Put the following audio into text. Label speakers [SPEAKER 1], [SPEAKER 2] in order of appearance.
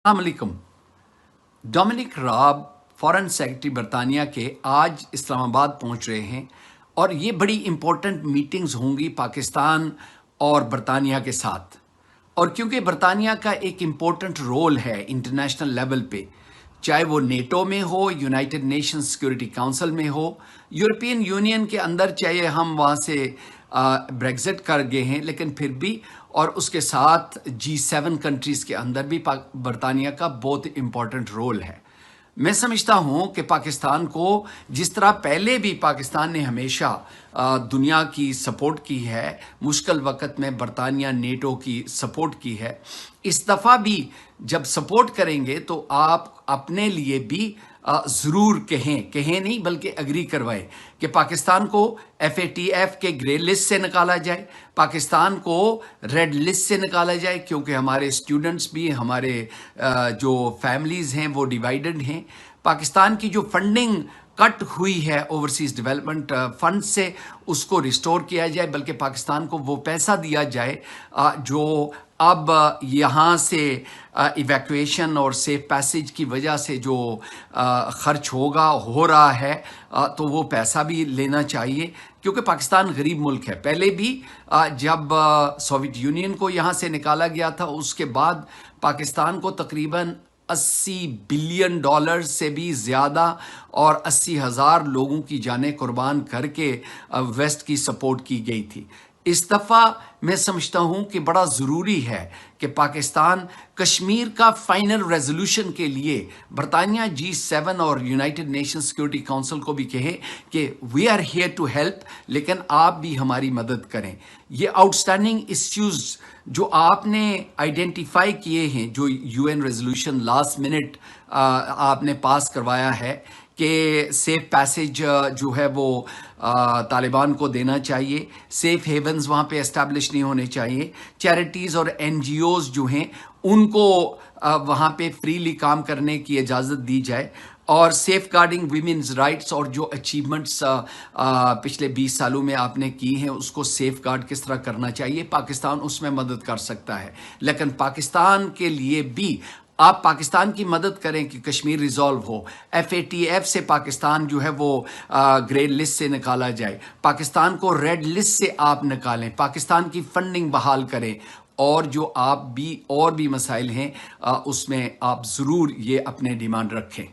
[SPEAKER 1] السلام علیکم۔ Dominic راب foreign secretary برطانیہ کے آج اسلام آباد پہنچ رہے ہیں، اور یہ بڑی امپورٹنٹ میٹنگز ہوں گی پاکستان اور برطانیہ کے ساتھ۔ اور کیونکہ برطانیہ کا ایک امپورٹنٹ رول ہے انٹرنیشنل لیول پہ، چاہے وہ نیٹو میں ہو، یونائٹڈ نیشن سیکورٹی کونسل میں ہو، یورپین یونین کے اندر، چاہے ہم وہاں سے بریگزٹ کر گئے ہیں لیکن پھر بھی، اور اس کے ساتھ G7 کنٹریز کے اندر بھی برطانیہ کا بہت امپورٹنٹ رول ہے۔ میں سمجھتا ہوں کہ پاکستان کو، جس طرح پہلے بھی پاکستان نے ہمیشہ دنیا کی سپورٹ کی ہے، مشکل وقت میں برطانیہ نیٹو کی سپورٹ کی ہے، اس دفعہ بھی جب سپورٹ کریں گے تو آپ اپنے لیے بھی ضرور کہیں نہیں بلکہ اگری کروائیں کہ پاکستان کو FATF کے گرے لسٹ سے نکالا جائے، پاکستان کو ریڈ لسٹ سے نکالا جائے، کیونکہ ہمارے اسٹوڈنٹس بھی، ہمارے جو فیملیز ہیں وہ ڈیوائیڈڈ ہیں۔ پاکستان کی جو فنڈنگ کٹ ہوئی ہے اوورسیز ڈیولپمنٹ فنڈ سے، اس کو ریسٹور کیا جائے، بلکہ پاکستان کو وہ پیسہ دیا جائے جو اب یہاں سے ایویکویشن اور سیف پیسیج کی وجہ سے جو خرچ ہو رہا ہے، تو وہ پیسہ بھی لینا چاہیے، کیونکہ پاکستان غریب ملک ہے۔ پہلے بھی جب سوویت یونین کو یہاں سے نکالا گیا تھا، اس کے بعد پاکستان کو تقریباً $80 بلین سے بھی زیادہ اور 80,000 لوگوں کی جانیں قربان کر کے ویسٹ کی سپورٹ کی گئی تھی۔ اس دفعہ میں سمجھتا ہوں کہ بڑا ضروری ہے کہ پاکستان کشمیر کا فائنل ریزولوشن کے لیے برطانیہ G7 اور یونائٹڈ نیشن سیکورٹی کونسل کو بھی کہے کہ we are here to help, لیکن آپ بھی ہماری مدد کریں۔ یہ آؤٹ اسٹینڈنگ ایشوز جو آپ نے آئیڈینٹیفائی کیے ہیں، جو UN ریزولوشن لاسٹ منٹ آپ نے پاس کروایا ہے کہ سیف پیسیج جو ہے وہ طالبان کو دینا چاہیے، سیف ہیونز وہاں پہ اسٹیبلش نہیں ہونے چاہیے، چیریٹیز اور NGOز جو ہیں ان کو وہاں پہ فریلی کام کرنے کی اجازت دی جائے، اور سیف گارڈنگ ویمنز رائٹس اور جو اچیومنٹس پچھلے 20 سالوں میں آپ نے کی ہیں، اس کو سیف گارڈ کس طرح کرنا چاہیے، پاکستان اس میں مدد کر سکتا ہے۔ لیکن پاکستان کے لیے بھی آپ پاکستان کی مدد کریں کہ کشمیر ریزالو ہو، FATF سے پاکستان جو ہے وہ گرے لسٹ سے نکالا جائے، پاکستان کو ریڈ لسٹ سے آپ نکالیں، پاکستان کی فنڈنگ بحال کریں، اور جو آپ بھی اور بھی مسائل ہیں اس میں آپ ضرور یہ اپنے ڈیمانڈ رکھیں۔